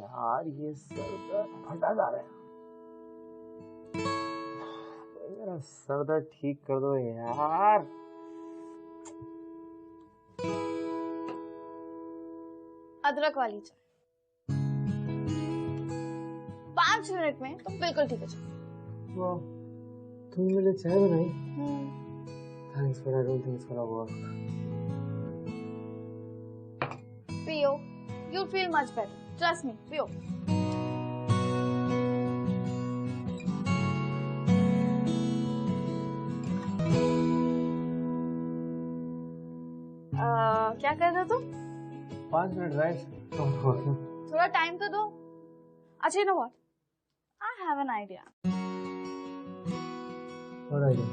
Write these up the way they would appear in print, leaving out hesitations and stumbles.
यार ये सर दर्द फटा जा रहा है। मेरा सर दर्द ठीक कर दो यार। अदरक वाली चाय 5 मिनट में तो बिल्कुल ठीक हो जाएगी। वाह, तुमने मेरे लिए चाय बनाई। Thanks, but I don't think it's gonna work. पियो, you'll feel much better. Trust me, पियो। क्या कर रहे हो तुम? 5 मिनट राइट? थोड़ा टाइम तो दो। अच्छा, you know what? I have an idea. What idea?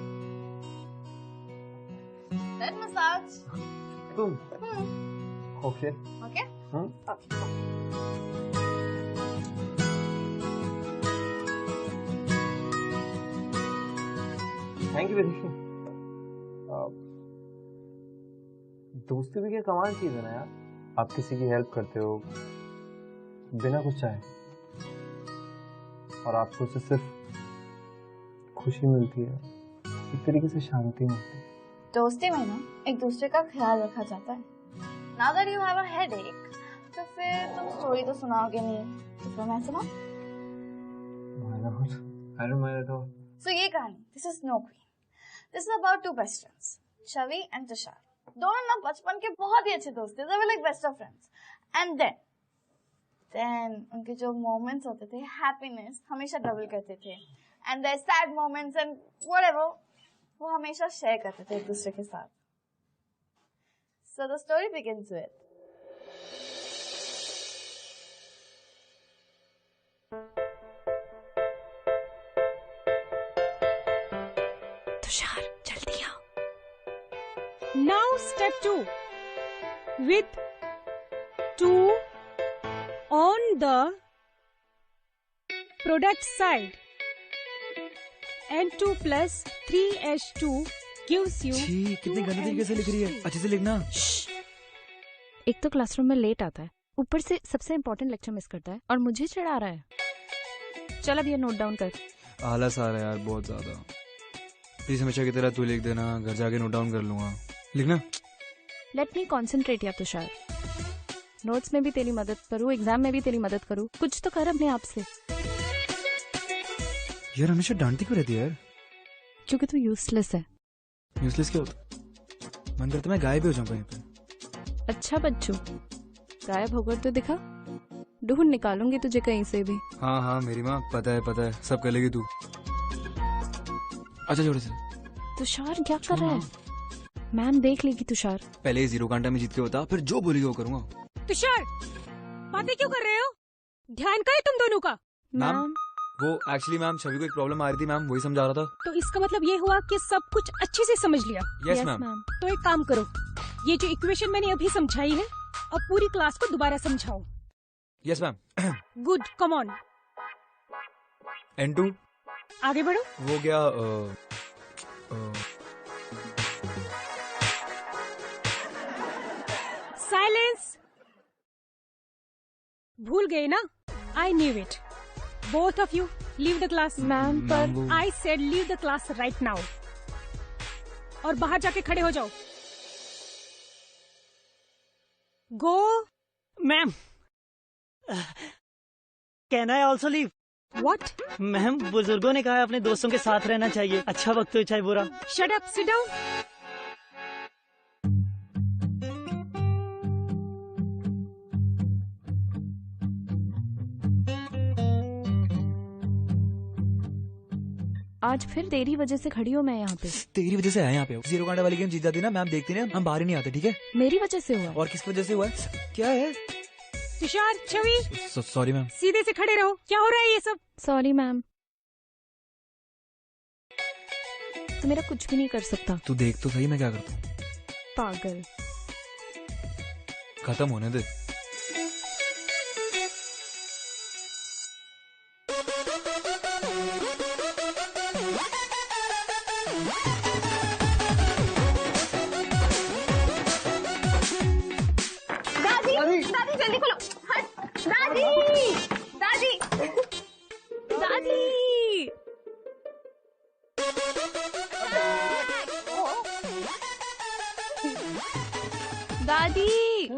Head massage. तुम? Okay. Okay? Okay. Thank you very much. दोस्ती भी क्या कमाल चीज है ना यार। आप किसी की हेल्प करते हो बिना कुछ चाहे और आपको उससे सिर्फ खुशी मिलती है, एक तरीके से शांति मिलती है। दोस्ती में ना एक दूसरे का ख्याल रखा जाता है। Now that you have a headache, तो फिर तुम स्टोरी तो सुनाओगे नहीं, तो फिर मैं सुनाऊं? Why not? I don't mind at all. So ये कहानी, this is Snow Queen. This is about two best friends, Chavi and Tushar. दोनों ना बचपन के बहुत ही अच्छे दोस्त थे, they were like best of friends. And then उनके जो moments होते थे, happiness हमेशा double करते थे. And their sad moments and whatever, वो हमेशा share करते थे एक दूसरे के साथ. So the story begins with Tushar जल्दी आओ। Now step 2 with 2 on the product side and 2 plus 3H2 gives you। छी, कितनी गंदी तरीके से लिख रही है, अच्छे से लिखना। एक तो क्लासरूम में लेट आता है, ऊपर से सबसे इम्पोर्टेंट लेक्चर मिस करता है और मुझे चिढ़ा रहा है। चल अब ये नोट डाउन कर। आलस आ रहा है यार बहुत ज्यादा। प्लीज हमेशा की तरह तू लिख देना, घर जाके नोट डाउन कर लूंगा। लिखना। लेट मी कॉन्सेंट्रेट या तुषार। नोट्स में भी तेरी मदद करूँ, एग्जाम में भी तेरी मदद करूँ, कुछ तो कर अपने आप से। यार हमेशा डांटती क्यों रहती है यार? क्योंकि तू यूजलेस है। यूजलेस क्या होता? मन करता मैं गायब ही हो जाऊं कहीं पे। अच्छा बच्चू, गायब होकर तो दिखा, ढूंढ निकालूंगी तुझे कहीं से भी। हाँ हाँ मेरी माँ, पता है सब कर लेगी तू। अच्छा छोड़ से। तुषार क्या कर रहा है? मैम देख लेगी तुषार। पहले 0 घंटा में जीत के बता, फिर जो बोलेगी वो करूंगा। तुषार बातें क्यों कर रहे हो? ध्यान का है तुम दोनों का? मैम वो एक्चुअली मैम छवि को एक प्रॉब्लम आ रही थी मैम, वही समझा रहा था। तो इसका मतलब ये हुआ कि सब कुछ अच्छे से समझ लिया? Yes ma'am. तो एक काम करो, ये जो इक्वेशन मैंने अभी समझाई है अब पूरी क्लास को दोबारा समझाओ। Yes ma'am. Good, come on. N2 आगे बढ़ो। वो गया साइलेंस। भूल गए ना? I knew it. Both of you leave the class. Ma'am पर I said leave the class right now. और बाहर जाके खड़े हो जाओ। Go. Ma'am can I also leave? What? Ma'am बुजुर्गों ने कहा है अपने दोस्तों के साथ रहना चाहिए, अच्छा वक्त हो चाहे बुरा। Shut up, sit down. आज फिर तेरी वजह से खड़ी हूँ मैं यहाँ पे। तेरी वजह से आया यहाँ पे। 0 घंटा वाली गेम जीत जाती ना मैम, देखती ना हम बाहर ही नहीं आते। ठीक है? मेरी वजह से हुआ। और किसकी वजह से हुआ है? क्या है? तुषार, छवि, सॉरी मैम। सीधे से खड़े रहो। क्या हो रहा है ये सब? Sorry ma'am. तू मेरा कुछ भी नहीं कर सकता। तू देख तो सही मैं क्या करता हूँ। पागल। खत्म होने दे। दादी, दादी जल्दी खोलो। हट, दादी। दादी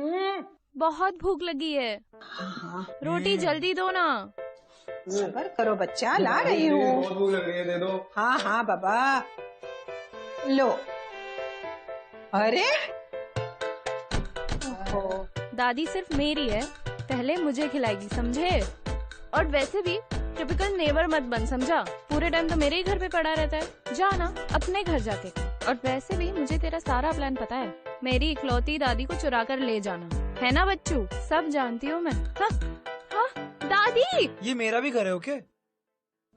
बहुत भूख लगी है, हाँ, रोटी जल्दी दो ना। सबर करो बच्चा, ला रही हूँ। बहुत भूख लग रही है, दे दो। हाँ हाँ बाबा, लो। अरे दादी सिर्फ मेरी है, पहले मुझे खिलाएगी, समझे? और वैसे भी टिपिकल नेबर मत बन, समझा? पूरे टाइम तो मेरे ही घर पे पड़ा रहता है, जा ना अपने घर जाके। और वैसे भी मुझे तेरा सारा प्लान पता है, मेरी इकलौती दादी को चुरा कर ले जाना है ना बच्चू, सब जानती हूँ मैं। हाँ हाँ दादी, ये मेरा भी घर है, ओके?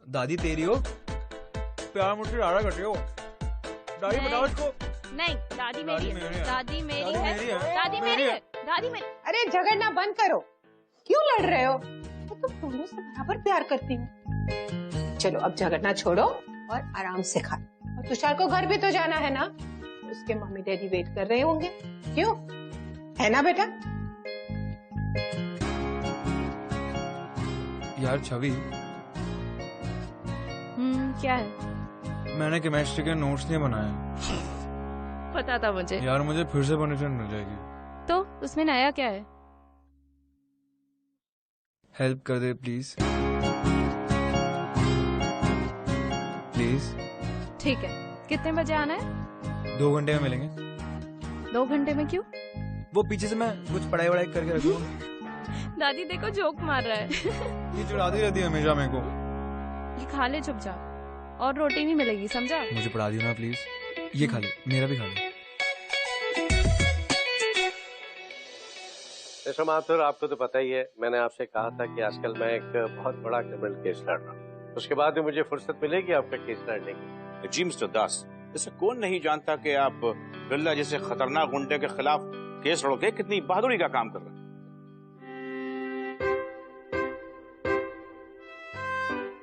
दादी तेरी हो, प्यार मुझसे ज्यादा करते हो। दादी नहीं। बताओ इसको। नहीं, दादी मेरी है, दादी मेरी है, दादी मेरी है। दादी मेरी है, दादी मेरी। अरे झगड़ना बंद करो, क्यों लड़ रहे हो? मैं तो दोनों से बराबर प्यार करती हूँ। चलो अब झगड़ना छोड़ो और आराम से खा। और तुषार को घर भी तो जाना है ना, उसके मम्मी डैडी वेट कर रहे होंगे, क्यों? है ना बेटा? यार छवि, क्या है? मैंने केमिस्ट्री के नोट्स नहीं बनाए। पता था मुझे। यार मुझे फिर से पनिशमेंट मिल जाएगी। तो उसमें नया क्या है? हेल्प कर दे प्लीज, प्लीज। ठीक है, कितने बजे आना है? 2 घंटे में मिलेंगे। 2 घंटे में क्यों? वो पीछे से मैं कुछ पढ़ाई वढ़ाई करके रखूंगा। दादी देखो जोक मार रहा है। ये चिढ़ाती रहती है हमेशा मेरे को। ये खा ले चुपचाप, और रोटी नहीं मिलेगी, समझा? मुझे पढ़ा दियो ना प्लीज। ये खा ले, मेरा भी खा ले। मिस्टर माथुर, आपको तो पता ही है, मैंने आपसे कहा था कि आजकल मैं एक बहुत बड़ा क्रिमिनल केस लड़ रहा हूँ। उसके बाद भी मुझे फुर्सत मिलेगी आपका केस लड़ने की। जी मिस्टर दास, जैसे कौन नहीं जानता कि आप बिरला जैसे खतरनाक गुंडे के खिलाफ केस लड़के कितनी बहादुरी का काम कर रहे हैं।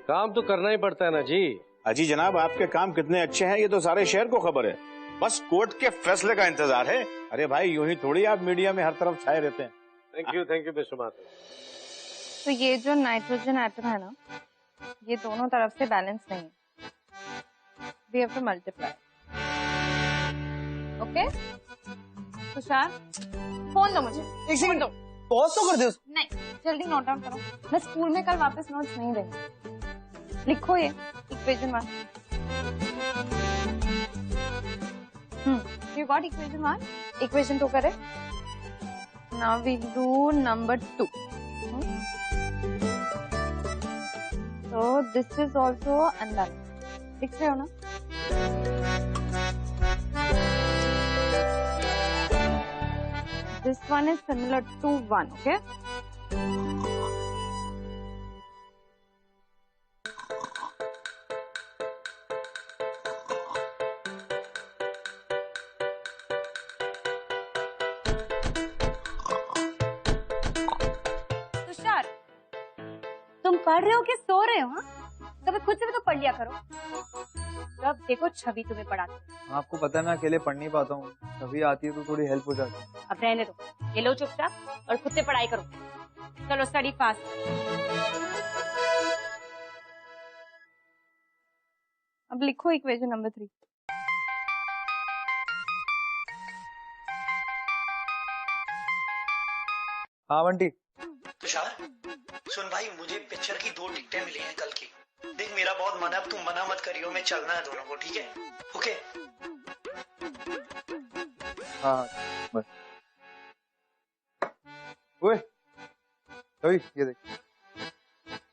काम तो करना ही पड़ता है ना जी। अजी जनाब, आपके काम कितने अच्छे हैं ये तो सारे शहर को खबर है, बस कोर्ट के फैसले का इंतजार है। अरे भाई, यूं ही थोड़ी आप मीडिया में हर तरफ छाए रहते हैं। Thank you mister Mathur. तो ये जो नाइट्रोजन एटम है ना, ये दोनों तरफ से बैलेंस नहीं है, we have to multiply. Okay Tushar, phone दो मुझे। एक सेकंड दो, पॉज तो कर दे उसको। नहीं, जल्दी नोट डाउन करो, मैं स्कूल में कल वापस नोट्स नहीं देंगे। लिखो ये equation 1। You got equation 1? Equation 2 करे। Now we do number 2। So this is also unbalanced. लिख रहे हो ना? This one is similar to 1, okay? Tushar, तुम पढ़ रहे हो कि सो रहे हो? हाँ, कभी खुद से भी तो पढ़ लिया करो। जब देखो छवि तुम्हें पढ़ाती है। आपको पता है मैं अकेले पढ़ नहीं पाता हूँ, छवि आती है तो थोड़ी हेल्प हो जाती है। अब रहने दो, ये लो चुपचाप और खुद से पढ़ाई करो। चलो स्टडी फास्ट। अब लिखो इक्वेशन नंबर 3। हाँ बंटी। तुषार सुन भाई, मुझे पिक्चर की 2 टिकटें मिली हैं कल की। देख मेरा बहुत मन है, अब तुम मना मत करियो, मैं चलना है दोनों को, ठीक है? ओके। हाँ बस। ओए छवि, ये देख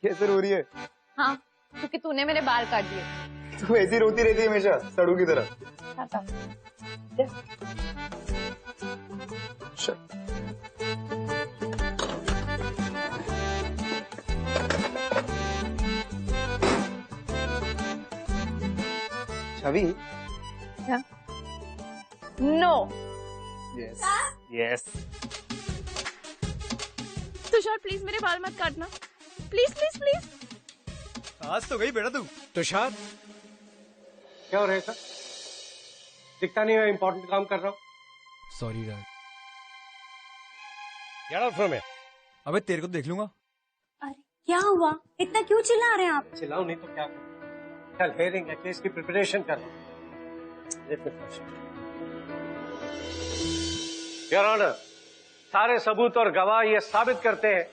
कैसे रो रही है। हाँ, क्योंकि तूने मेरे बाल काट दिए। तू ऐसी रोती रहती है हमेशा, सड़ू की तरह। Chhavi. No. Yes yes. Tushar please मेरे बाल मत काटना, प्लीज प्लीज प्लीज। आज तो गई बेटा तू। तुषार, क्या हो रहा है सर? दिखता नहीं है इम्पोर्टेंट काम कर रहा हूँ। Sorry dad. Get out from here. अबे तेरे को तो देख लूंगा। अरे क्या हुआ, इतना क्यों चिल्ला रहे हैं आप? चिल्लाओ नहीं तो क्या करूं? कल हेयरिंग है, केस की प्रिपरेशन कर रहा हूं। योर ऑनर, सारे सबूत और गवाह ये साबित करते हैं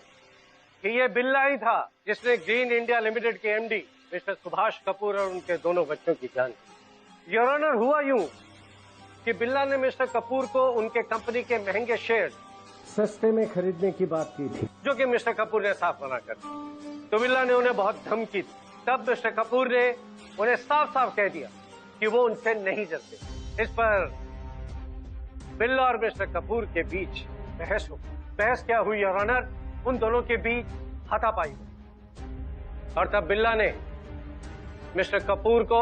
कि ये बिल्ला ही था जिसने ग्रीन इंडिया लिमिटेड के एमडी मिस्टर सुभाष कपूर और उनके दोनों बच्चों की जान ली। योर ऑनर, हुआ यूं कि बिल्ला ने मिस्टर कपूर को उनके कंपनी के महंगे शेयर सस्ते में खरीदने की बात की थी, जो कि मिस्टर कपूर ने साफ मना कर दिया। तो बिल्ला ने उन्हें बहुत धमकी दी। तब मिस्टर कपूर ने उन्हें साफ साफ कह दिया कि वो उनसे नहीं जलते। इस पर बिल्ला और मिस्टर कपूर के बीच बहस हो। बहस क्या हुई योर ऑनर? उन दोनों के बीच हाथापाई हुई और तब बिल्ला ने मिस्टर कपूर को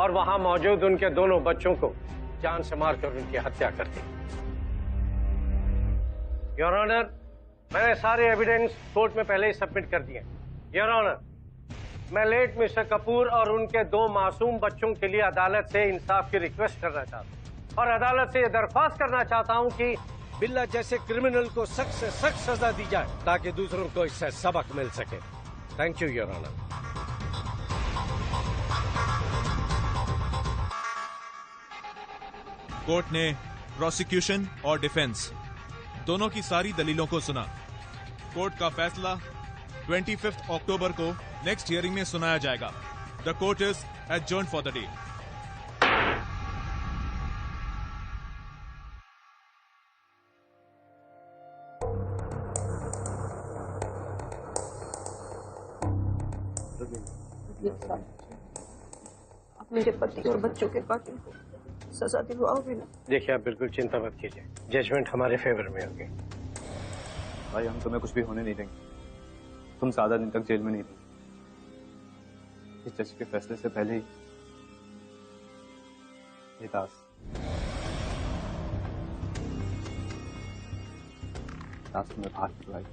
और वहां मौजूद उनके दोनों बच्चों को जान से मारकर उनकी हत्या कर दी। योर ऑनर, मैंने सारे एविडेंस कोर्ट में पहले ही सबमिट कर दिए। योर ऑनर, मैं लेट मिस्टर कपूर और उनके 2 मासूम बच्चों के लिए अदालत से इंसाफ की रिक्वेस्ट करना चाहता हूँ और अदालत से यह दरख्वास्त करना चाहता हूँ कि बिल्ला जैसे क्रिमिनल को सख्त से सख्त सजा दी जाए ताकि दूसरों को इससे सबक मिल सके। Thank you your honour. Court ने प्रोसिक्यूशन और डिफेंस दोनों की सारी दलीलों को सुना। कोर्ट का फैसला 25 अक्टूबर को नेक्स्ट हियरिंग में सुनाया जाएगा। The court is adjourned for the day. आप मेरे पति और बच्चों के कातिल को सजा दिलवाओगे ना? देखिए, आप बिल्कुल चिंता मत कीजिए, जजमेंट हमारे फेवर में होगी। भाई, हम तुम्हें कुछ भी होने नहीं देंगे। तुम ज्यादा दिन तक जेल में नहीं रहोगे। इस जज के फैसले से पहले ही ये दास तुम्हें बाहर निकलाई।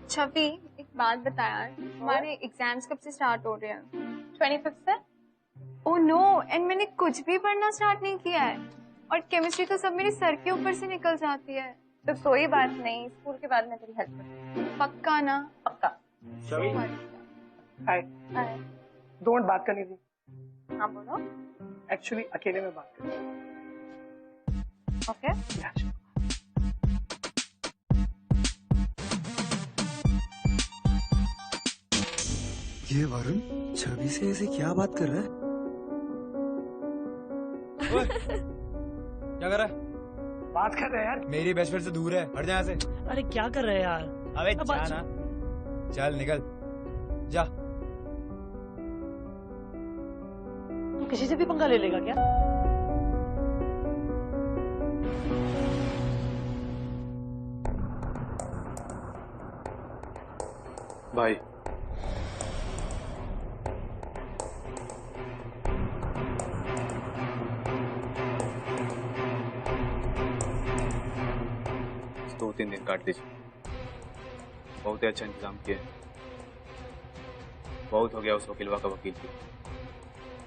छवि, एक बात बता यार, हमारे एग्जाम्स कब से स्टार्ट हो रहे हैं? 25 से। ओह नो, एंड मैंने कुछ भी पढ़ना स्टार्ट नहीं किया है और केमिस्ट्री तो सब मेरे सर के ऊपर से निकल जाती है। तो कोई बात नहीं, स्कूल के बाद मैं तेरी हेल्प करूंगी। पक्का ना? पक्का। छवि, हाय। डोंट बात करनी थी। हाँ बोलो। एक्चुअली अकेले में बात करनी। ओके। ये वरुण छवि से ऐसे क्या बात कर रहा है? क्या कर रहा है? बात कर रहे हैं यार। मेरी बेस्ट फ्रेंड से दूर है, हट जा यहाँ से। अरे क्या कर रहे हैं यार? अबे जा ना, चल निकल जा। तू किसी से भी पंगा ले लेगा क्या? भाई, दो 3 दिन काट लीजिए। बहुत ही अच्छा इंतजाम किया है। बहुत हो गया उस वकीलवा का वकील भी।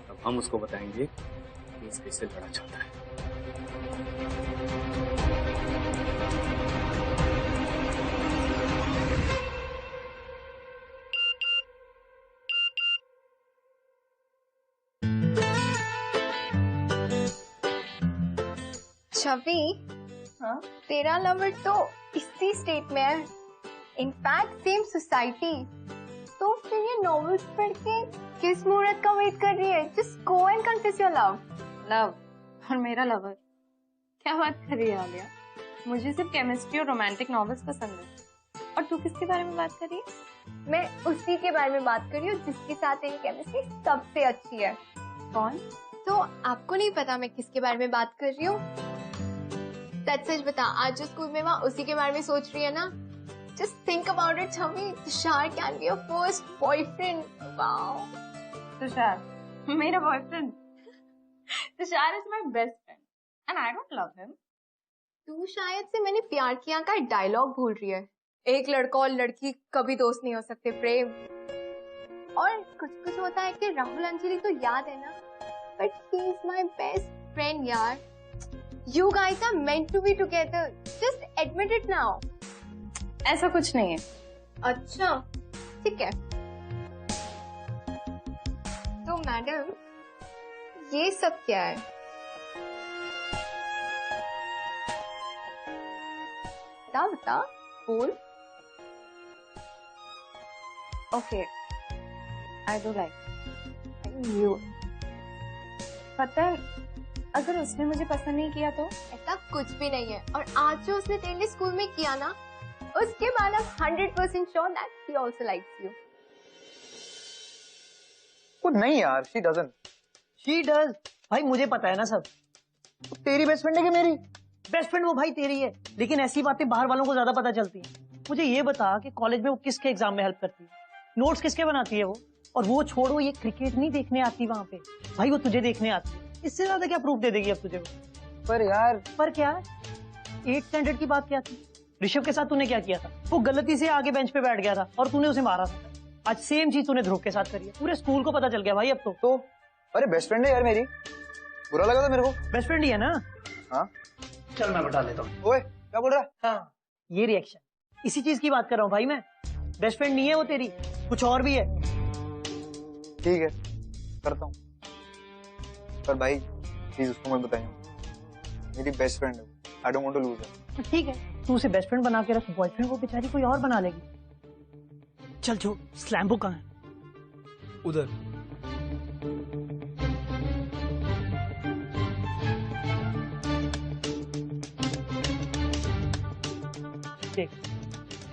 अब हम उसको बताएंगे कि इस केस से लड़ा चाहता है। छवि, हाँ? तेरा लवर तो इसी स्टेट में है, इनफैक्ट सेम सोसाइटी। तो फिर ये नॉवेल्स पढ़ के किस मुहूर्त का वेट कर रही है? Just go and confess your love. Love और मेरा लवर? क्या बात कर रही है आलिया? मुझे सिर्फ केमिस्ट्री और रोमांटिक नॉवेल्स पसंद है। और तू किसके बारे में बात कर रही है? मैं उसी के बारे में बात कर रही हूँ जिसके साथ तेरी केमिस्ट्री सबसे अच्छी है। कौन? तो आपको नहीं पता मैं किसके बारे में बात कर रही हूँ? सच बता, आज जो स्कूल में वहाँ उसी के बारे में सोच रही है ना? Just think about it, Chami. Tushar can be your first boyfriend. Wow. Tushar, मेरा boyfriend. Tushar is my best friend, and I don't love him. तू शायद से मैंने प्यार किया का डायलॉग भूल रही है। एक लड़का और लड़की कभी दोस्त नहीं हो सकते, प्रेम। और कुछ होता है कि राहुल अंजलि तो याद है ना? But he is my best friend, यार। You guys are meant to be together. Just admit it now. ऐसा कुछ नहीं है। अच्छा, ठीक है। तो मैडम, ये सब क्या है? बता बता, बोल। Okay, I do like you. पता है, अगर उसने मुझे पसंद नहीं किया तो? ऐसा कुछ भी नहीं है। और आज जो उसने तेरे लिए स्कूल में किया ना, उसके बाद I'm 100% sure that he also likes you. वो नहीं यार, she doesn't. She does. भाई मुझे पता है ना सब। तो तेरी बेस्ट फ्रेंड है कि मेरी? बेस्ट फ्रेंड वो भाई तेरी है, लेकिन ऐसी बातें बाहर वालों को ज्यादा पता चलती हैं। मुझे ये बता कि कॉलेज में वो किसके एग्जाम में हेल्प करती है, नोट्स किसके बनाती है वो? और वो छोड़ो, ये क्रिकेट नहीं देखने आती वहां पे, भाई वो तुझे देखने आती है। इससे ज्यादा क्या प्रूफ दे देगी अब तुझे वो? पर यार, पर क्या? 8th स्टैंडर्ड की बात क्या थी? ऋषभ के साथ तूने क्या किया था? वो गलती से आगे बेंच पे बैठ गया था और तूने उसे मारा था। आज सेम चीज तूने ध्रुव के साथ करी है। पूरे स्कूल को पता चल गया भाई अब तो। अरे बेस्ट फ्रेंड है यार मेरी, बुरा लगा था मेरे को। बेस्ट फ्रेंड ही है ना? हाँ चल मैं बता लेता हूँ। ओए क्या बोल रहा है? हाँ ये रिएक्शन, इसी चीज की बात कर रहा हूँ भाई मैं। बेस्ट फ्रेंड नहीं है वो तेरी, कुछ और भी है। ठीक है करता हूँ, पर भाई प्लीज उसको मत बताइए, मेरी बेस्ट फ्रेंड है, I don't want to lose her. ठीक है, तू उसे बेस्ट फ्रेंड बना के रख, बॉयफ्रेंड वो बेचारी कोई और बना लेगी। चल छोड़, स्लैम बुक कहाँ है? उधर। देख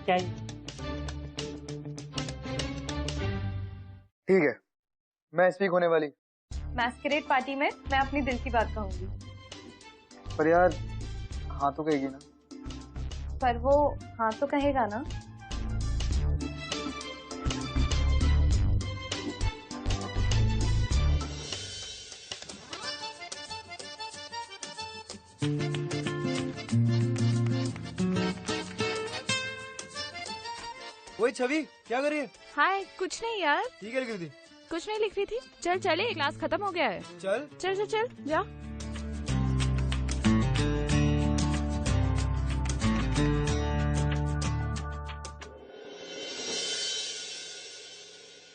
क्या है? ठीक है, मैं स्पीक होने वाली। मैस्करेड पार्टी में मैं अपनी दिल की बात कहूंगी। पर यार हाँ तो कहेगी ना? पर वो हाँ तो कहेगा ना? वही छवि क्या कर रही है? हाय, कुछ नहीं यार। ठीक है, लिख रही थी। कुछ नहीं लिख रही थी। चल चले, क्लास खत्म हो गया है। चल चल चल चल जा।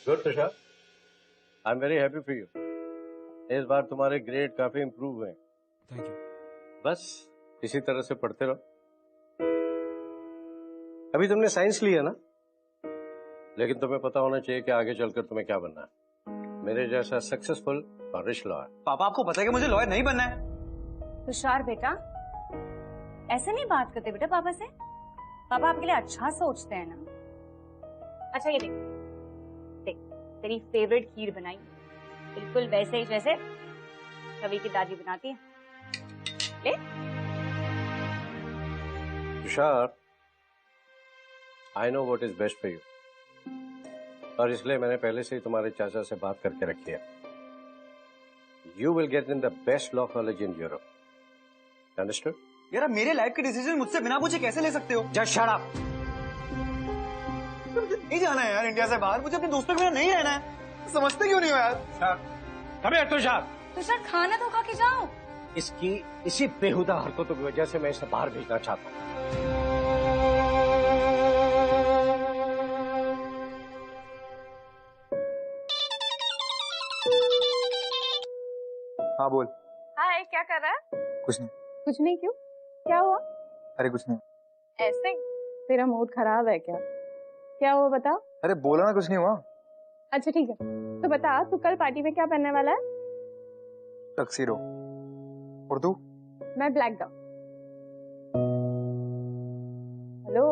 Good Tushar, I am very happy for you. इस बार तुम्हारे ग्रेड काफी इम्प्रूव हुए। Thank you. बस इसी तरह से पढ़ते रहो। अभी तुमने साइंस लिया ना, लेकिन तुम्हें पता होना चाहिए कि आगे चलकर तुम्हें क्या बनना है। मेरे जैसा सक्सेसफुल और रिच लॉयर। पापा आपको पता है कि मुझे लॉयर नहीं बनना है। तुषार बेटा, ऐसे नहीं बात करते बेटा पापा से। पापा आपके लिए अच्छा सोचते हैं ना। अच्छा ये देख देख, तेरी फेवरेट खीर बनाई बिल्कुल वैसे ही जैसे छवि की दादी बनाती है। ले Tushar, I know what is best for you, और इसलिए मैंने पहले से ही तुम्हारे चाचा से बात करके रखी है। You will get in the best law college in Europe. Understood? यार मेरे लाइफ के डिसीजन मुझसे बिना पूछे कैसे ले सकते हो? Just shut up. नहीं जाना है यार इंडिया से बाहर, मुझे अपने दोस्तों के बिना नहीं रहना है। समझते क्यों नहीं हो यार? Come here Tushar. तुषार खाना तो खा के जाओ। इसकी इसी बेहुदा हरकतों की वजह से मैं इसे बाहर भेजना चाहता हूँ। हाँ बोल। हाय, क्या कर रहा है? कुछ नहीं। कुछ नहीं क्यों? क्या हुआ? अरे कुछ नहीं। ऐसे तेरा मूड खराब है क्या? क्या हुआ बता। अरे बोला ना कुछ नहीं हुआ। अच्छा ठीक है, तो बता तू कल पार्टी में क्या पहनने वाला है? टक्सीडो। और तू? मैं ब्लैक गाउन। हेलो,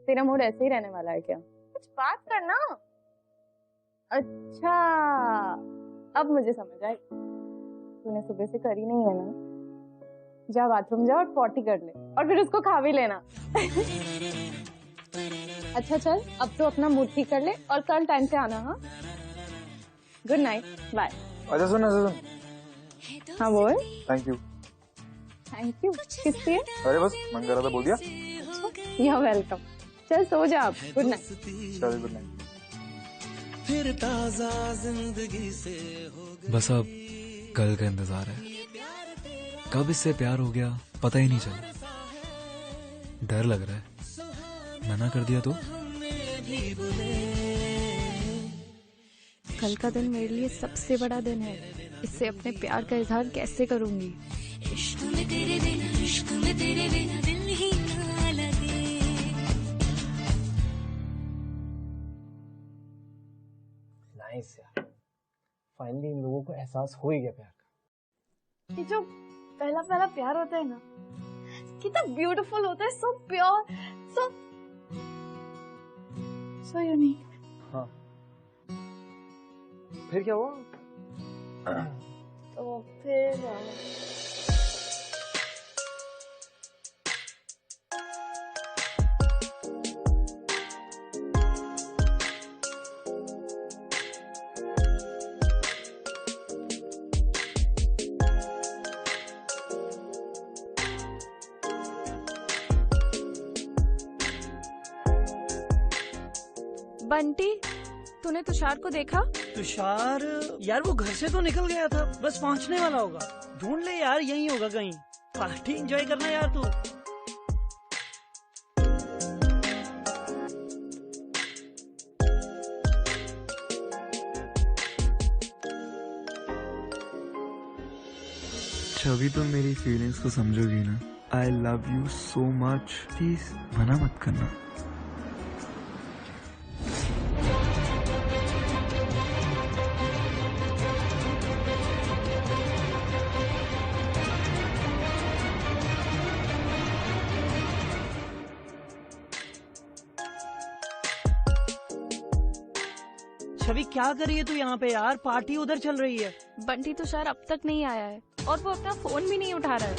तेरा मूड ऐसे ही रहने वाला है क्या? कुछ बात करना। अच्छा अब मुझे समझ आई, तूने सुबह से करी नहीं है ना। जा बाथरूम जा और पॉटी कर ले और फिर उसको खा भी लेना। अच्छा चल, अब तो अपना मूड ठीक कर ले और कल टाइम से आना। हाँ, गुड नाइट, बाय। अच्छा सुन। हाँ बोल। Thank you. थैंक यू किस लिए? अरे बस मन कर रहा था, बोल दिया। You are welcome. चल सो जा आप। Good night. चल गुड नाइट। फिर ताजा जिंदगी से बस अब कल का इंतजार है। कब इससे प्यार हो गया पता ही नहीं चला। डर लग रहा है, मना कर दिया तो। कल का दिन मेरे लिए सबसे बड़ा दिन है। इससे अपने प्यार का इजहार कैसे करूंगी? इश्क में तेरे बिना दिल ही ना लगे। नाइस यार, फाइनली इन लोगों को एहसास हो ही गया प्यार का। ये जो पहला पहला प्यार होता है ना, कितना ब्यूटीफुल होता है, सो प्योर, सो यूनिक। हाँ, फिर क्या हुआ? तो फिर बंटी, तूने तुषार को देखा? तुषार यार वो घर से तो निकल गया था, बस पहुंचने वाला होगा। ढूंढ ले यार, यहीं होगा कहीं। पार्टी एंजॉय करना यार तू। छवि तुम मेरी फीलिंग्स को समझोगी ना? I love you so much, please मना मत करना। छवि क्या कर रही है तू यहाँ पे यार? पार्टी उधर चल रही है। बंटी तुषार अब तक नहीं आया है और वो अपना फोन भी नहीं उठा रहा है।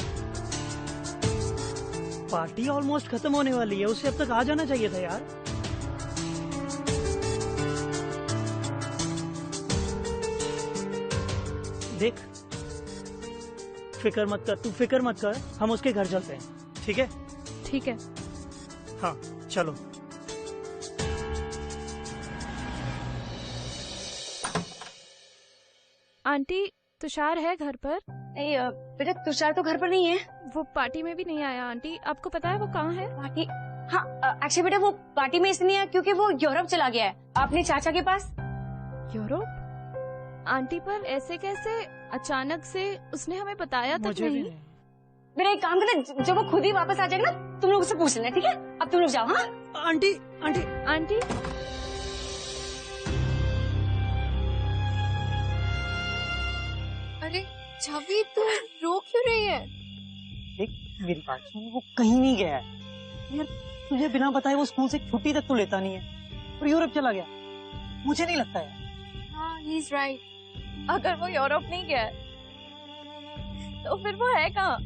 पार्टी ऑलमोस्ट खत्म होने वाली है, उसे अब तक आ जाना चाहिए था यार। देख, फिक्र मत कर, तू फिक्र मत कर, हम उसके घर चलते हैं, ठीक है? ठीक है। हाँ चलो। आंटी, तुषार है घर पर? नहीं बेटा, तुषार तो घर पर नहीं है। वो पार्टी में भी नहीं आया आंटी, आपको पता है वो कहाँ है? पार्टी? हाँ एक्चुअली बेटा वो पार्टी में इसलिए आया क्योंकि वो यूरोप चला गया है अपने चाचा के पास। यूरोप? आंटी पर ऐसे कैसे अचानक से? उसने हमें बताया तक नहीं। बेटा एक काम करना, जब वो खुद ही वापस आ जाएगा ना, तुम लोग उससे पूछ लेना, ठीक है? अब तुम लोग जाओ। हाँ आंटी आंटी आंटी अरे छवि, तू रो क्यों रही है? देख मेरी बात सुन, वो कहीं नहीं गया है यार। तुझे बिना बताए वो स्कूल से छुट्टी तक तो लेता नहीं है और यूरोप चला गया। मुझे नहीं लगता है। हाँ ही इज राइट। अगर वो यूरोप नहीं गया तो फिर वो है कहाँ?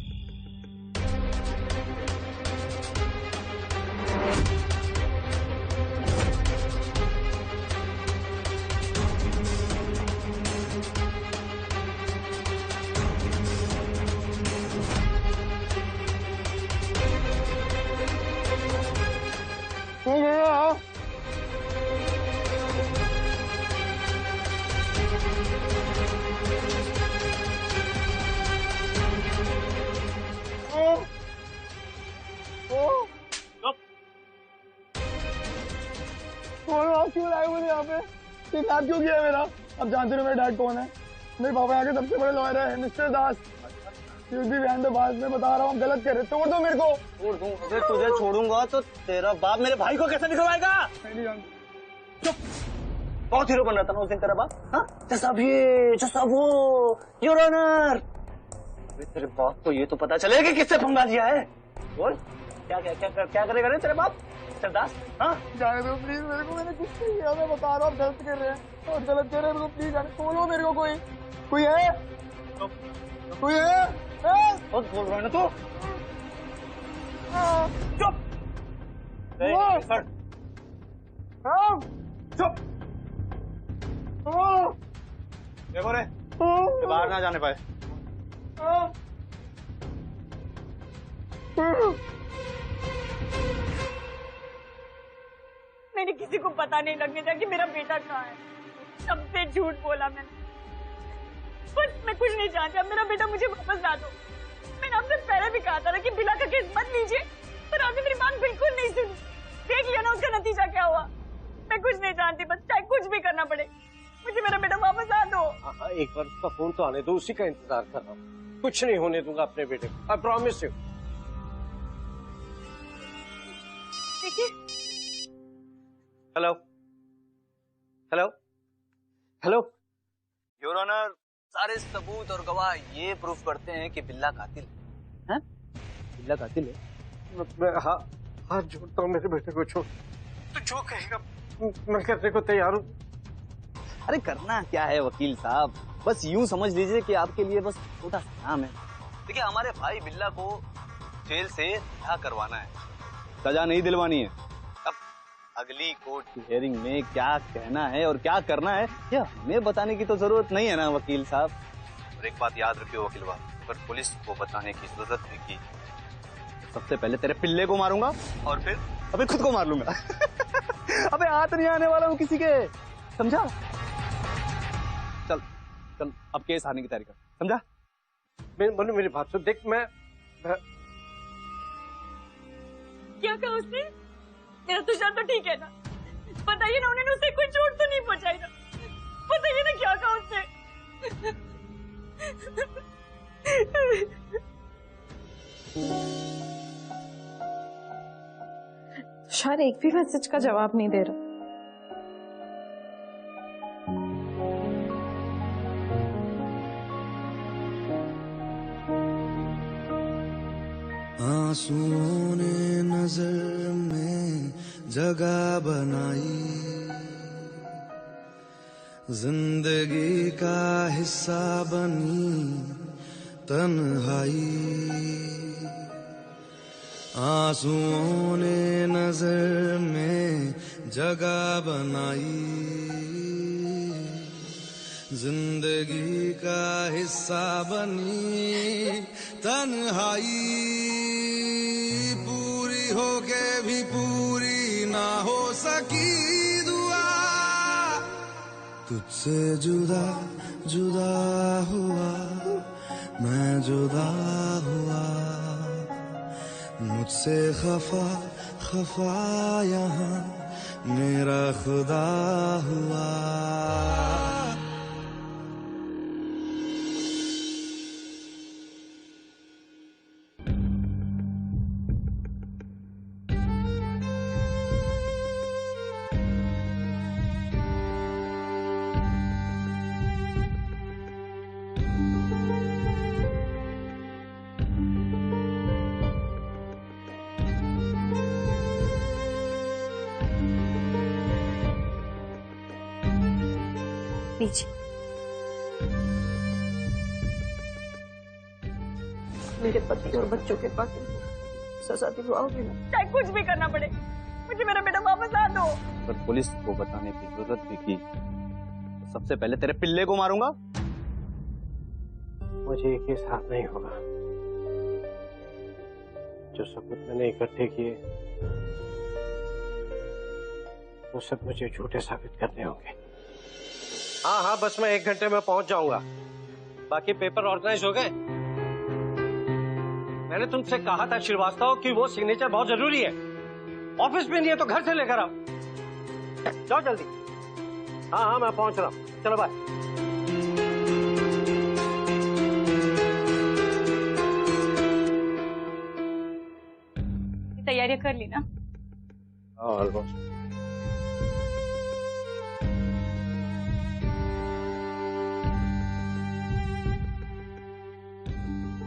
क्यों लाए मुझे यहाँ पे? किडनैप क्यों किया मेरा? अब जानते हो मेरे डैड कौन है? मेरे पापा यहाँ के सबसे बड़े लॉयर है, मिस्टर दास। मैं बता रहा हूँ, गलत कर रहे। तोड़ दो मेरे को। तोड़ दूँ? अगर तुझे छोड़ूंगा तो तेरा बाप मेरे भाई को कैसे निकलवाएगा? चुप। बहुत हीरो बन रहा था ना उस दिन तेरा बाप। हाँ, जैसा वो योर ऑनर। तेरे बाप को ये तो पता चले कि किससे पंगा लिया है। बोल, क्या करेगा रे तेरे बाप? सरदास, हाँ? जाने दो प्लीज मेरे को, मैंने कुछ नहीं किया। मैं बता रहा हूँ, गलत कर रहे हैं और गलत कर रहे हैं। प्लीज बोलो मेरे को, कोई है? कोई है? बहुत बोल रहा है ना तू? चुप। चुप। देखो रे, ये बाहर ना जाने पाए। मैंने किसी को पता नहीं लगने दिया कि मेरा बेटा कहाँ है। सबसे झूठ बोला मैंने, पर मैं कुछ नहीं जानती। अब मेरा बेटा मुझे वापस ला दो। मैंने आपसे पहले भी कहा था ना कि बिला का केस मत लीजिए, पर आपने मेरी बात बिल्कुल नहीं सुनी। देख लिया ना उसका नतीजा क्या हुआ। मैं कुछ नहीं जानती, बस चाहे कुछ भी करना पड़े मुझे मेरा बेटा वापस आ दो। हाँ, एक बार उसका फोन तो आने दो, उसी का इंतजार कर रहा हूँ। कुछ नहीं होने दूंगा अपने बेटे को, आई प्रॉमिस यू। देखिए। Hello hello hello. Your honour, सारे सबूत और गवाह ये प्रूफ करते हैं कि बिल्ला कातिल है। बिल्ला कातिल है। हाथ जोड़ता हूँ, मेरे बेटे को छोड़। तो जो कहेगा मैं करने को तैयार हूँ। अरे करना क्या है वकील साहब, बस यूं समझ लीजिए कि आपके लिए बस छोटा सा नाम है। देखिए, हमारे भाई बिल्ला को जेल से रिहा करवाना है, सजा नहीं दिलवानी है। अब अगली कोर्ट की हियरिंग में क्या कहना है और क्या करना है ये हमें बताने की तो जरूरत नहीं है ना वकील साहब। और एक बात याद रखिए वकील साहब, अगर पुलिस को बताने की जरूरत भी की, सबसे पहले तेरे पिल्ले को मारूंगा और फिर अबे खुद को मार लूंगा। अबे हाथ नहीं आने वाला हूँ किसी के, समझा? चल चल अब केस हारने की तैयारी कर, समझा? मेरी बात सुन, देख मैं क्या कहा उसने? मेरा तुषार तो ठीक है ना? बताइए ना, उन्होंने उसे कोई चोट तो नहीं पहुंचाई ना? बताइए ना क्या कहा उसने? तुषार एक भी मैसेज का जवाब नहीं दे रहा। आंसुओं ने नजर में जगह बनाई, जिंदगी का हिस्सा बनी तन्हाई। आंसुओं ने नजर में जगह बनाई, जिंदगी का हिस्सा बनी तन्हाई। पूरी होके भी पूरी ना हो सकी दुआ, तुझसे जुदा जुदा हुआ मैं जुदा हुआ, मुझसे खफा खफा यहाँ मेरा खुदा हुआ। लीजिए, मेरे पति और बच्चों के पास सजा दिलवाओगे ना? चाहे कुछ भी करना पड़े, मुझे मेरा बेटा वापस आ दो। अगर पुलिस को बताने की जरूरत भी की तो सबसे पहले तेरे पिल्ले को मारूंगा। मुझे ये केस हाथ नहीं होगा। जो सबूत मैंने इकट्ठे किए वो सब मुझे झूठे साबित करने होंगे। हाँ हाँ, बस मैं 1 घंटे में पहुंच जाऊंगा। बाकी पेपर ऑर्गेनाइज हो गए? मैंने तुमसे कहा था श्रीवास्तव कि वो सिग्नेचर बहुत जरूरी है। ऑफिस में नहीं है तो घर से लेकर आओ। जाओ जल्दी। हाँ हाँ, मैं पहुंच रहा हूँ, चलो बाय। तैयारियां कर ली ना? ऑलमोस्ट।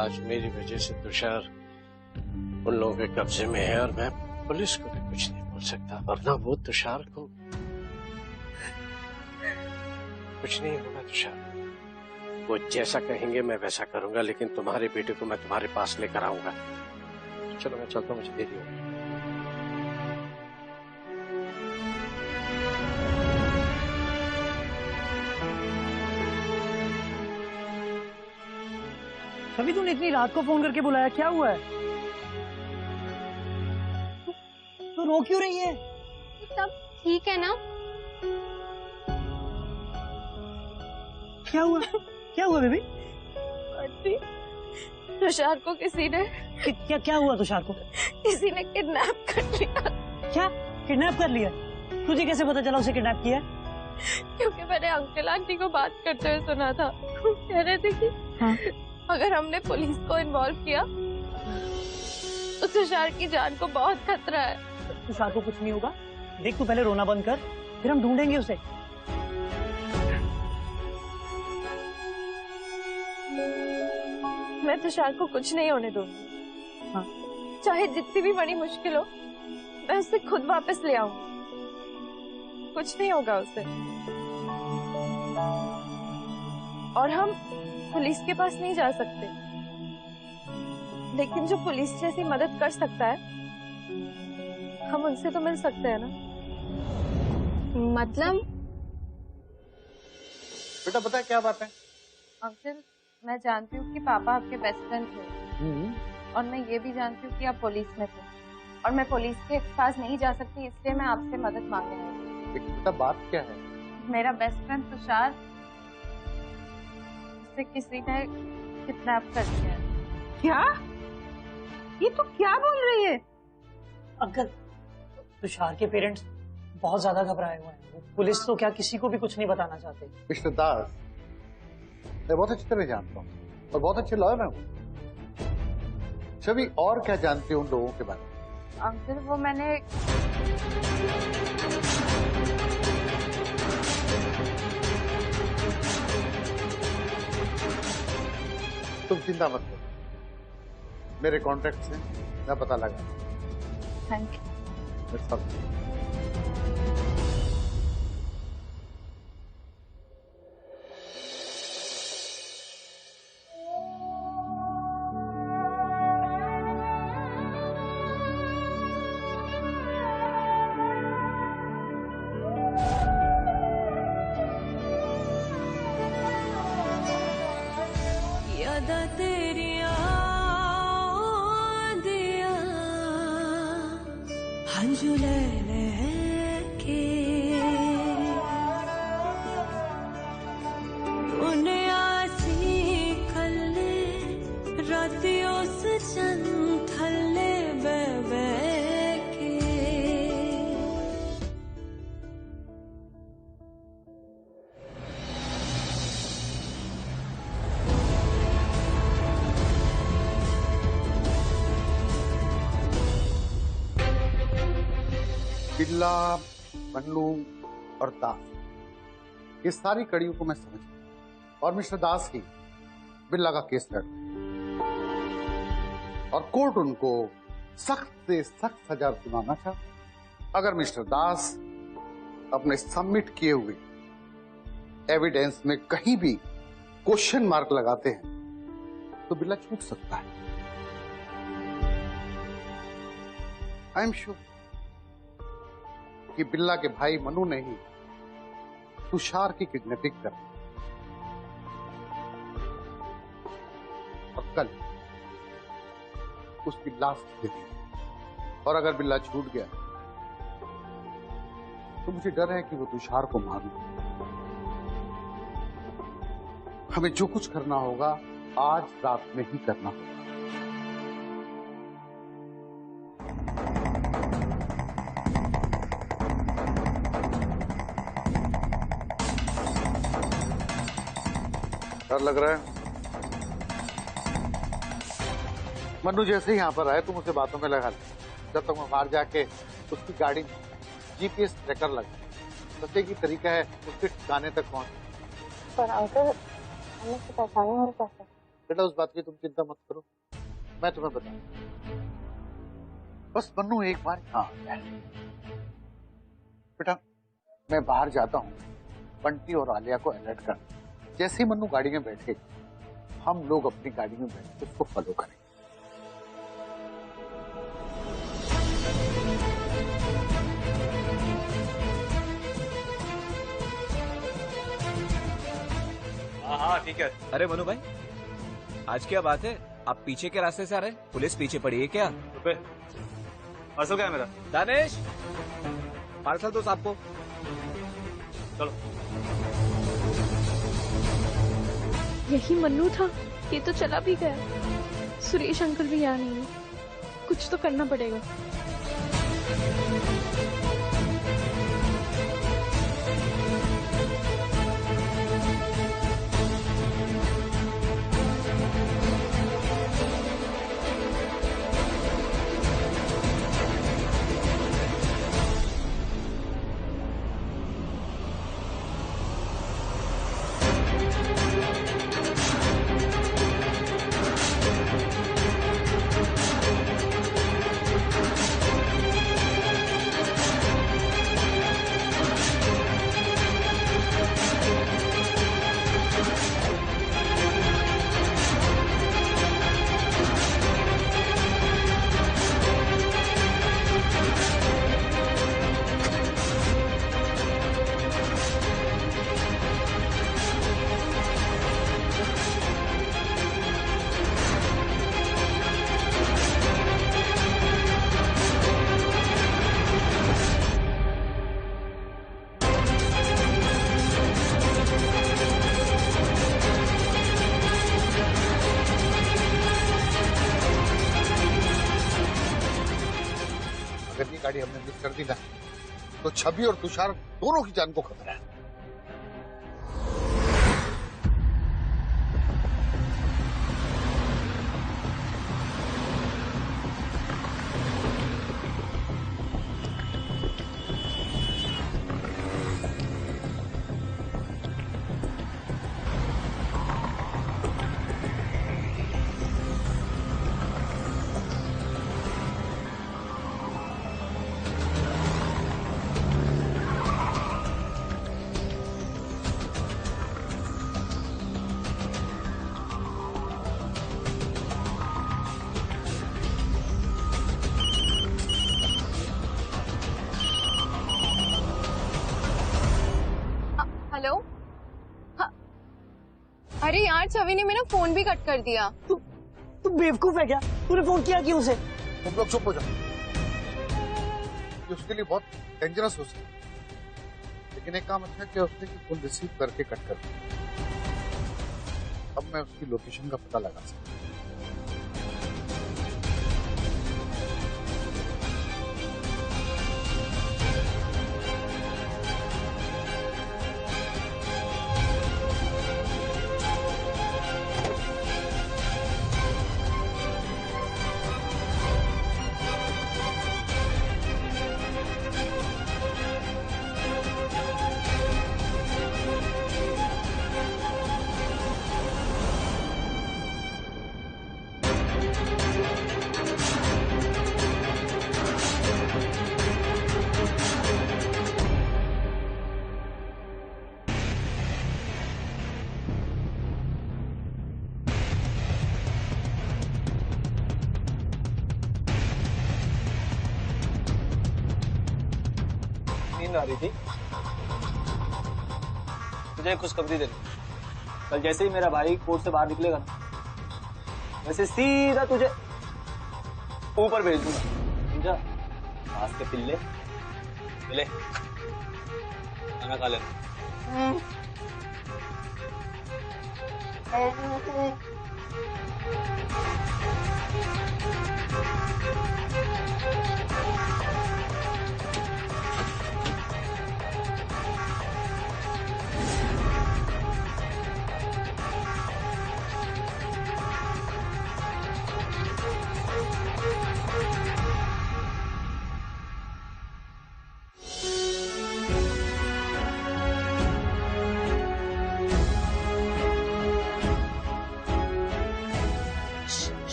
आज मेरी वजह से तुषार उन लोगों के कब्जे में है और मैं पुलिस को भी कुछ नहीं बोल सकता, वरना वो तुषार को कुछ नहीं होगा। तुषार वो जैसा कहेंगे मैं वैसा करूंगा, लेकिन तुम्हारे बेटे को मैं तुम्हारे पास लेकर आऊंगा। चलो मैं चलता हूँ, मुझे देरी होगी। अभी तूने इतनी रात को फोन करके बुलाया, क्या हुआ है? तू रो क्यों रही है? सब ठीक है ना? क्या हुआ? क्या हुआ बेबी? तुषार को किसी ने क्या हुआ तुषार को? किसी ने किडनैप कर लिया। क्या किडनैप कर लिया? तुझे कैसे पता चला उसे किडनैप किया? क्योंकि मैंने अंकल आंटी को बात करते हुए सुना था। कह रहे थे कि अगर हमने पुलिस को इन्वॉल्व किया तो तुषार की जान को बहुत खतरा है। तुषार को कुछ नहीं होगा, देख तू पहले रोना बंद कर, फिर हम ढूंढेंगे उसे। मैं तुषार को कुछ नहीं होने दूंगी। हाँ। चाहे जितनी भी बड़ी मुश्किल हो, मैं उसे खुद वापस ले आऊंगी। कुछ नहीं होगा उसे। और हम पुलिस के पास नहीं जा सकते, लेकिन जो पुलिस जैसी मदद कर सकता है, हम उनसे तो मिल सकते हैं ना। मतलब बेटा पता है क्या बात है? अंकल, मैं जानती हूँ कि पापा आपके बेस्ट फ्रेंड थे, और मैं ये भी जानती हूँ कि आप पुलिस में थे, और मैं पुलिस के पास नहीं जा सकती, इसलिए मैं आपसे मदद मांगने आई हूँ। बेटा बात क्या है? मेरा बेस्ट फ्रेंड तुषार, उसे किसी ने किडनैप कर दिया है। क्या? ये तो क्या बोल रही है? अंकल, तुषार के पेरेंट्स बहुत ज्यादा घबराए हुए हैं। पुलिस तो क्या किसी को भी कुछ नहीं बताना चाहते। मिस्टर दास, मैं बहुत अच्छी तरह जानता हूँ और बहुत अच्छे लॉयर हूँ। छवि, और क्या जानते हो उन लोगों के बारे में? अंकल, वो मैंने तुम चिंता मत करो, मेरे कॉन्ट्रैक्ट से मैं पता लगा। Thank you. यादा तेरिया दिया हंजू ले के उन्हें आसी कल्ले रातियों से चंद थल्ले बे के बिल्ला, मन्नू और दास, ये सारी कड़ियों को मैं समझ गया और मिस्टर दास ही बिल्ला का केस लड़ और कोर्ट उनको सख्त से सख्त सजा सुनाना चाहता। अगर मिस्टर दास अपने सबमिट किए हुए एविडेंस में कहीं भी क्वेश्चन मार्क लगाते हैं तो बिल्ला छूट सकता है। आई एम श्योर कि बिल्ला के भाई मनु ने ही तुषार की किडनैपिंग कर और कल उसकी लाश दे दी। और अगर बिल्ला छूट गया तो मुझे डर है कि वो तुषार को मार दे। हमें जो कुछ करना होगा आज रात में ही करना होगा। डर लग रहा है? मनु जैसे ही यहाँ पर आए तुम उसे बातों में लगा ले। जब तक मैं बाहर जाके उसकी गाड़ी में जीपीएस ट्रैकर लगा, बच्चे की तरीका है उसके ठिकाने तक पहुंच। पर अंकल, हमें से पहचाने और कैसे? बेटा उस बात की तुम चिंता मत करो, मैं तुम्हें बताऊंगा। बस मनु एक बार यहाँ आ जाए। बेटा मैं बाहर जाता हूँ, बंटी और आलिया को अलर्ट कर। जैसे ही मन्नू गाड़ी में बैठे हम लोग अपनी गाड़ी में बैठ के उसको फॉलो करेंगे। हाँ ठीक है। अरे मनु भाई, आज क्या बात है? आप पीछे के रास्ते से आ रहे? पुलिस पीछे पड़ी है क्या? पार्सल क्या है मेरा? दानिश, पार्सल दो साहब को। चलो। यही मन्नू था? ये तो चला भी गया। सुरेश अंकल भी यहाँ नहीं है, कुछ तो करना पड़ेगा। कर दी ना तो छवि और तुषार दोनों की जान को खतरा है। हेलो। अरे यार छवि ने मेरा फोन भी कट कर दिया। तू बेवकूफ है क्या? तूने फोन किया क्यों उसे? तुम लोग चुप हो जाओ। ये उसके लिए बहुत डेंजरस हो सकता है, लेकिन एक काम अच्छा किया उसने कि फोन रिसीव करके कट कर दिया। अब मैं उसकी लोकेशन का पता लगा सकता हूँ। नींद आ रही थी। तुझे खुशखबरी देनी, कल जैसे ही मेरा भाई कोर्ट से बाहर निकलेगा ना, वैसे सीधा तुझे ऊपर भेज दूंगा, समझा? पास के पिल्ले मिले, खाना खा लेना।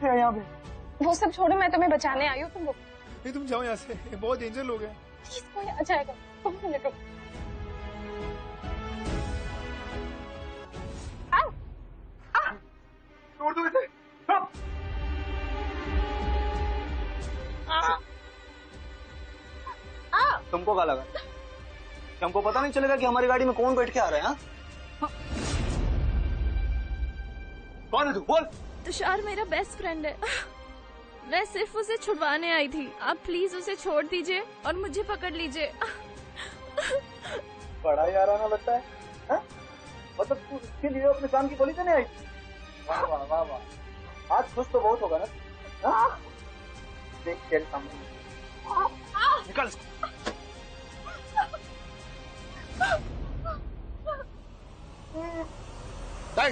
यहाँ पे वो सब छोड़ो, मैं तुम्हें बचाने आई हूँ। तुम रुको। नहीं तुम जाओ यहाँ से, ये बहुत डेंजर लोग हैं। प्लीज कोई आ जाएगा, 2 मिनट रुको। छोड़ दो इसे। तुमको क्या लगा कि हमको पता नहीं चलेगा कि हमारी गाड़ी में कौन बैठ के आ रहा है? हाँ? कौन है तू? बोल। तुषार मेरा बेस्ट फ्रेंड है। मैं सिर्फ उसे छुड़वाने आई थी। आप प्लीज उसे छोड़ दीजिए और मुझे पकड़ लीजिए। बड़ा याराना लगता है, हाँ? मतलब तू इसके लिए अपने काम की गोली देने आई थी? वाह वाह वाह वाह, आज खुश तो बहुत होगा ना? हाँ? देख तेरे सामने निकल।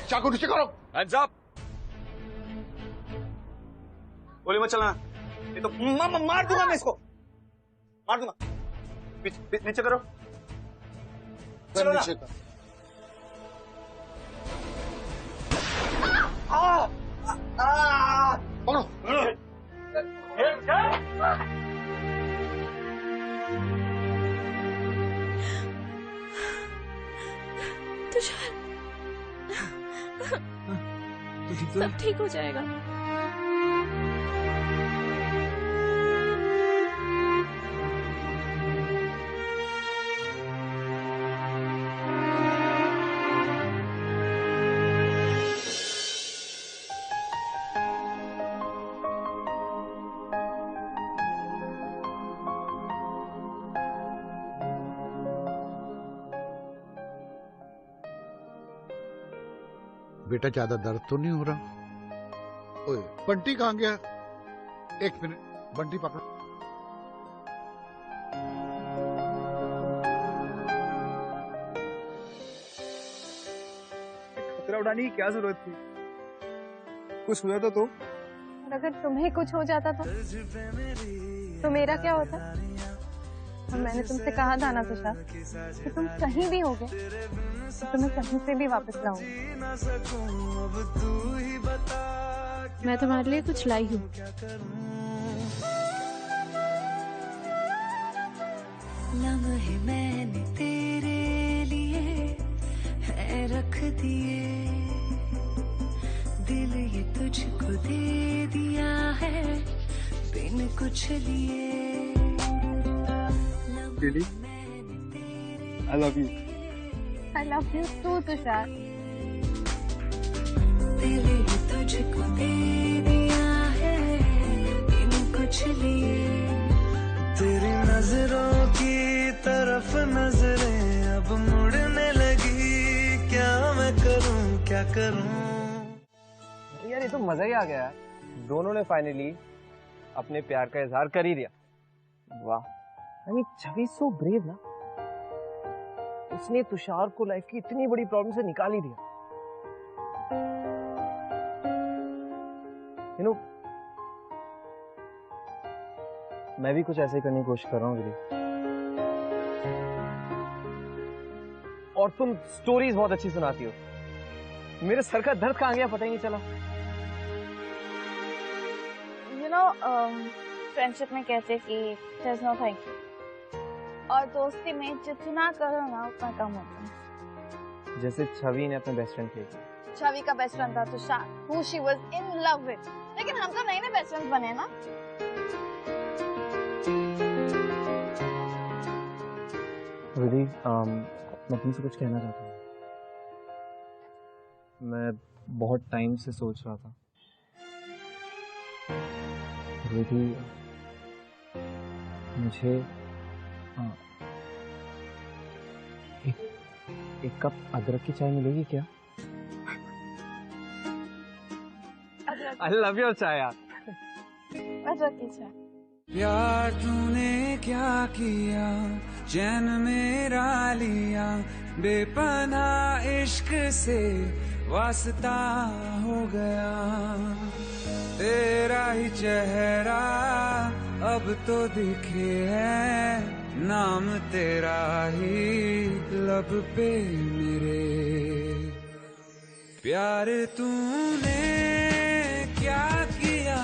चाकू नीचे करो। Hands up. गोली मत चलाना, ये तो मार दूंगा मैं इसको, मार दूंगा। नीचे करो, चलो नीचे कर। पकड़ो। तुषार, सब ठीक हो जाएगा। बेटा ज्यादा दर्द तो नहीं हो रहा? ओए बंटी कहाँ गया? एक मिनट, बंटी पकड़ो। खतरा उठाने की क्या जरूरत थी? कुछ हुआ तो और अगर तुम्हें कुछ हो जाता तो मेरा क्या होता? और मैंने तुमसे कहा था ना तुषार कि तुम कहीं भी होगे तो तुम्हें कहीं से भी वापस लाऊंगी। मैं तुम्हारे लिए कुछ लाई हूँ। लम्हे मैंने तेरे लिए है रख दिए, दिल ये तुझको दे दिया है बिन कुछ लिए। Really? I love you. I love you too, Tushar. दिल ये तुझको दे दिया है बिन कुछ लिए। तेरी नजरों की तरफ नजरें अब मुड़ने लगी, क्या मैं करूं क्या करूं। यार ये तो मजा ही आ गया यार। दोनों ने फाइनली अपने प्यार का इजहार कर ही दिया। वाह, I mean, Chhavi so brave ना। उसने तुषार को लाइफ की इतनी बड़ी प्रॉब्लम से निकाल ही दिया। You know, मैं भी कुछ ऐसे करने की कोशिश कर रहा हूँ दीदी। और तुम स्टोरीज बहुत अच्छी सुनाती हो। मेरे सर का दर्द कहाँ गया पता ही नहीं चला। You know, फ्रेंडशिप में कहते कि there's no thank you, और दोस्ती में जितना करो ना उतना कम होता है। जैसे छवि ने अपने बेस्ट फ्रेंड के लिए। छवि का बेस्ट फ्रेंड था Tushar, who she was in love with, लेकिन हम तो नए नए बेस्ट फ्रेंड्स बने ना। रिद्धि, मैं तुमसे कुछ कहना चाहता हूँ। मैं बहुत टाइम से सोच रहा था रिद्धि, मुझे एक कप अदरक की चाय मिलेगी क्या? I love your चाय यार। अदरक की चाय। प्यार तूने क्या किया, चैन मेरा लिया, बेपनाह इश्क से वास्ता हो गया। तेरा ही चेहरा अब तो दिखे है, नाम तेरा ही लब पे मेरे। प्यार तूने क्या किया,